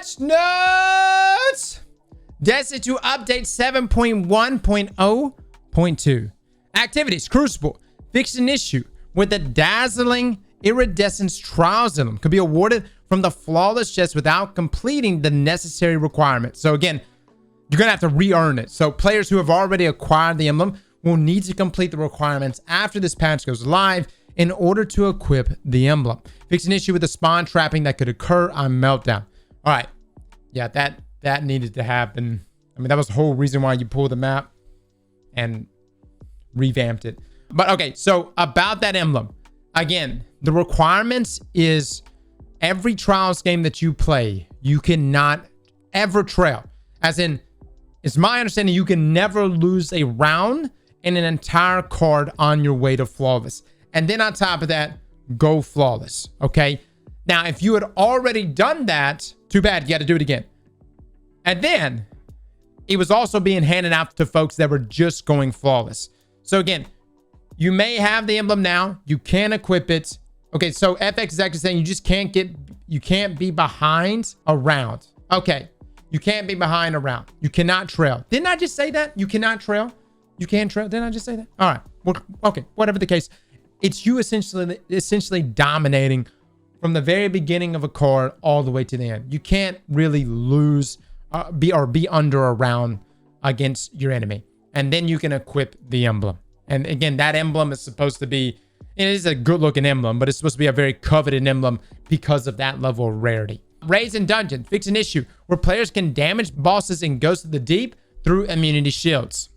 Patch notes! Destiny 2 update 7.1.0.2. Activities. Crucible. Fixed an issue with the dazzling iridescence Trials Emblem. Could be awarded from the flawless chest without completing the necessary requirements. So again, you're going to have to re-earn it. So players who have already acquired the emblem will need to complete the requirements after this patch goes live in order to equip the emblem. Fix an issue with the spawn trapping that could occur on Meltdown. All right. Yeah, that needed to happen. I mean, that was the whole reason why you pulled the map and revamped it. But okay, so about that emblem. Again, the requirements is every Trials game that you play, you cannot ever trail. As in, it's my understanding you can never lose a round in an entire card on your way to flawless. And then on top of that, go flawless. Okay. Now, if you had already done that, too bad, you got to do it again. And then it was also being handed out to folks that were just going flawless. So again, you may have the emblem now. You can equip it. Okay, so FX is actually saying you can't be behind a round. Okay, you can't be behind a round. You cannot trail. Didn't I just say that? You cannot trail. You can trail. Didn't I just say that? All right. Well, okay, whatever the case. It's you essentially dominating from the very beginning of a card all the way to the end. You can't really lose, be under a round against your enemy. And then you can equip the emblem. And again, that emblem is supposed to be, it is a good looking emblem, but it's supposed to be a very coveted emblem because of that level of rarity. Raids in dungeon. Fix an issue where players can damage bosses in Ghost of the Deep through immunity shields.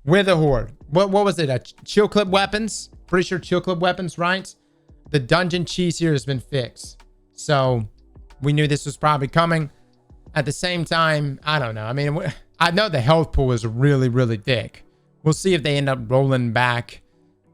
With a horde. What was it? Chill clip weapons? Pretty sure chill clip weapons, right? The dungeon cheese here has been fixed. So we knew this was probably coming. At the same time, I don't know. I mean, I know the health pool is really, really thick. We'll see if they end up rolling back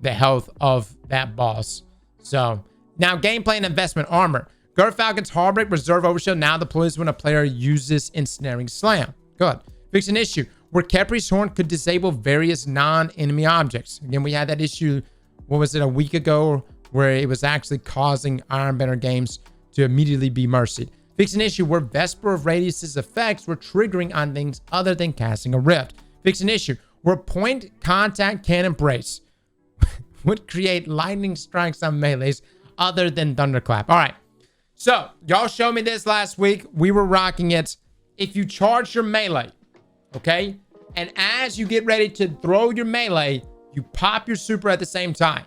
the health of that boss. So now gameplay and investment armor. Gerfalcon's Harbreak Reserve Overshield now deploys when a player uses Ensnaring Slam. Good. Fix an issue where Kepri's Horn could disable various non-enemy objects. Again, we had that issue, what was it, a week ago, where it was actually causing Ironbender games to immediately be mercied. Fix an issue where Vesper of Radius's effects were triggering on things other than casting a rift. Fix an issue where point contact cannon brace would create lightning strikes on melees other than thunderclap. All right. So y'all showed me this last week. We were rocking it. If you charge your melee, okay, and as you get ready to throw your melee, you pop your super at the same time.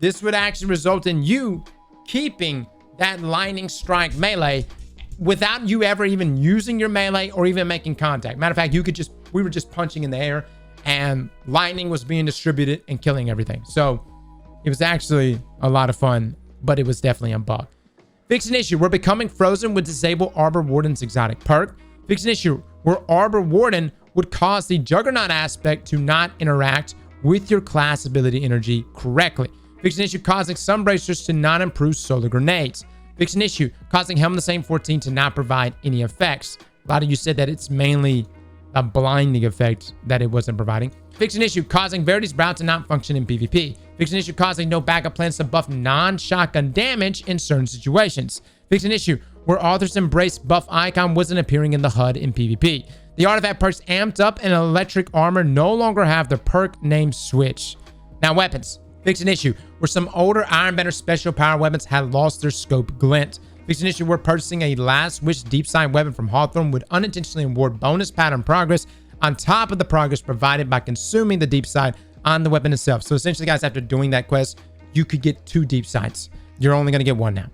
This would actually result in you keeping that lightning strike melee without you ever even using your melee or even making contact. Matter of fact, we were just punching in the air and lightning was being distributed and killing everything. So it was actually a lot of fun, but it was definitely a bug. Fix an issue where becoming frozen would disable Arbor Warden's exotic perk. Fix an issue where Arbor Warden would cause the Juggernaut aspect to not interact with your class ability energy correctly. Fix an issue causing some bracers to not improve solar grenades. Fix an issue causing Helm the Same 14 to not provide any effects. A lot of you said that it's mainly a blinding effect that it wasn't providing. Fix an issue causing Verity's Brow to not function in PvP. Fix an issue causing no backup plans to buff non-shotgun damage in certain situations. Fix an issue where Arthur's Embrace buff icon wasn't appearing in the HUD in PvP. The artifact perks Amped Up and Electric Armor no longer have the perk name switch. Now weapons. Fix an issue where some older Ironbender special power weapons had lost their scope glint. Fix an issue where purchasing a Last Wish Deepsight weapon from Hawthorne would unintentionally award bonus pattern progress on top of the progress provided by consuming the Deepsight on the weapon itself. So essentially, guys, after doing that quest, you could get 2 Deepsights. You're only going to get 1 now.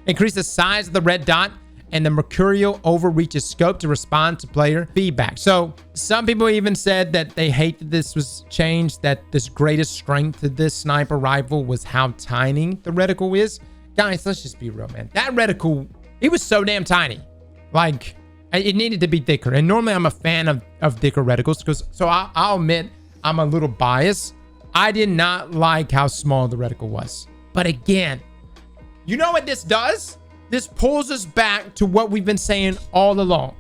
Increase the size of the red dot and the Mercurial Overreach's scope to respond to player feedback. So some people even said that they hate that this was changed, that this greatest strength to this sniper rifle was how tiny the reticle is. Guys, let's just be real, man. That reticle, it was so damn tiny. Like, it needed to be thicker. And normally I'm a fan of thicker reticles, because so I'll admit I'm a little biased. I did not like how small the reticle was. But again, you know what this does? This pulls us back to what we've been saying all along.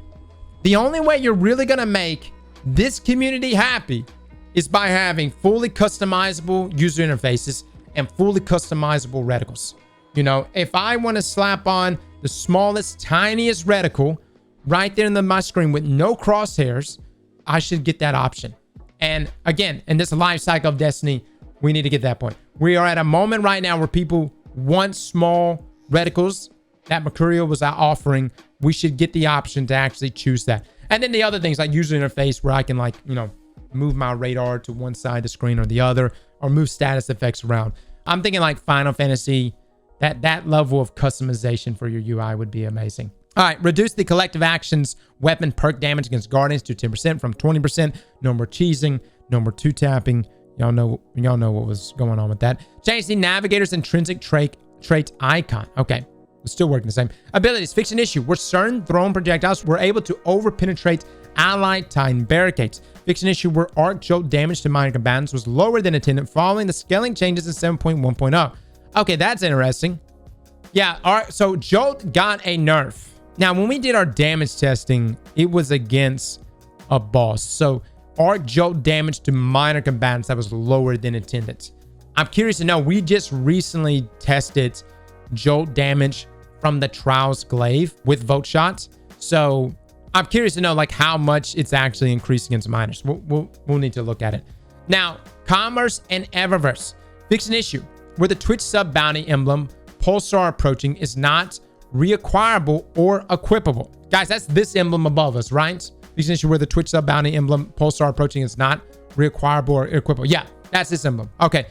The only way you're really going to make this community happy is by having fully customizable user interfaces and fully customizable reticles. You know, if I want to slap on the smallest, tiniest reticle right there in my screen with no crosshairs, I should get that option. And again, in this life cycle of Destiny, we need to get that point. We are at a moment right now where people want small reticles that Mercurial was offering. We should get the option to actually choose that. And then the other things like user interface where I can like, you know, move my radar to one side of the screen or the other, or move status effects around. I'm thinking like Final Fantasy, that level of customization for your UI would be amazing. All right, reduce the collective actions weapon perk damage against guardians to 10% from 20%. No more cheesing, no more two-tapping. Y'all know what was going on with that. Change the navigator's intrinsic trait icon. Okay, it's still working the same. Abilities, fix an issue. Where certain thrown projectiles were able to over-penetrate allied Titan barricades. Fix an issue where arc jolt damage to minor combatants was lower than intended following the scaling changes in 7.1.0. Okay, that's interesting. Yeah, so jolt got a nerf. Now, when we did our damage testing, it was against a boss. So arc jolt damage to minor combatants that was lower than intended. I'm curious to know, we just recently tested jolt damage from the Trials Glaive with vote shots. So I'm curious to know like how much it's actually increasing against minors. We'll need to look at it. Now, commerce and Eververse. Fix an issue where the Twitch Sub Bounty Emblem Pulsar approaching is not reacquirable or equipable. Guys, that's this emblem above us, right? Fix an issue where the Twitch Sub Bounty Emblem Pulsar approaching is not reacquirable or equipable. Yeah, that's this emblem. Okay.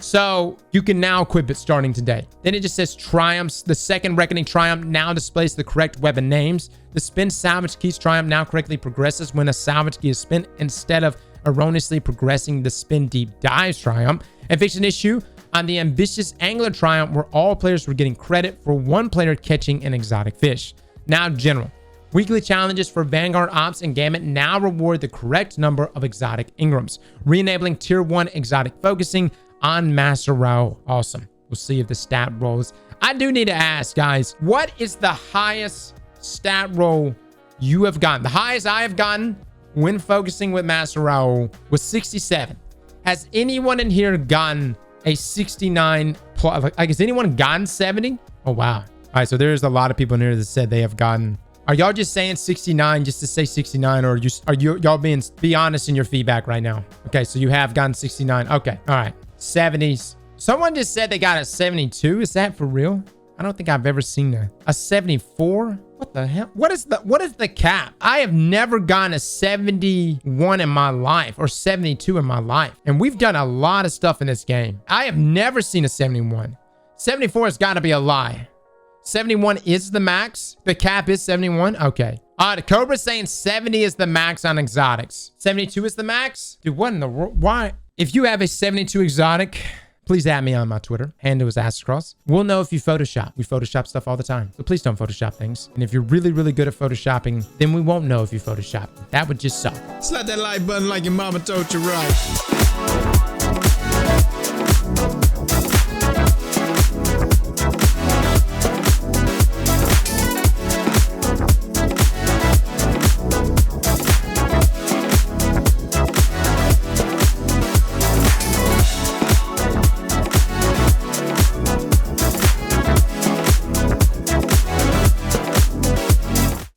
So you can now equip it starting today. Then it just says triumphs. The second reckoning triumph now displays the correct weapon names. The spin salvage keys triumph now correctly progresses when a salvage key is spent instead of erroneously progressing the spin deep dives triumph. And fix an issue on the ambitious angler triumph where all players were getting credit for one player catching an exotic fish. Now general. Weekly challenges for Vanguard Ops and Gambit now reward the correct number of exotic Ingrams, re-enabling tier 1 exotic focusing on Master Rahool. Awesome. We'll see if the stat rolls. I do need to ask, guys, what is the highest stat roll you have gotten? The highest I have gotten when focusing with Master Rahool was 67. Has anyone in here gotten a 69 plus? Like, has anyone gotten 70? Oh, wow. All right, so there's a lot of people in here that said they have gotten. Are y'all just saying 69 just to say 69, or y'all be honest in your feedback right now? Okay, so you have gotten 69. Okay, all right. 70s. Someone just said they got a 72. Is that for real? I don't think I've ever seen a 74. What the hell? What is the cap? I have never gotten a 71 in my life or 72 in my life. And we've done a lot of stuff in this game. I have never seen a 71. 74 has got to be a lie. 71 is the max. The cap is 71. Okay. The Cobra's saying 70 is the max on exotics. 72 is the max? Dude, what in the world? Why? If you have a 72 exotic, please add me on my Twitter. Handle is Aztecross. We'll know if you Photoshop. We Photoshop stuff all the time. So please don't Photoshop things. And if you're really, really good at Photoshopping, then we won't know if you Photoshop. That would just suck. Slap that like button like your mama told you right.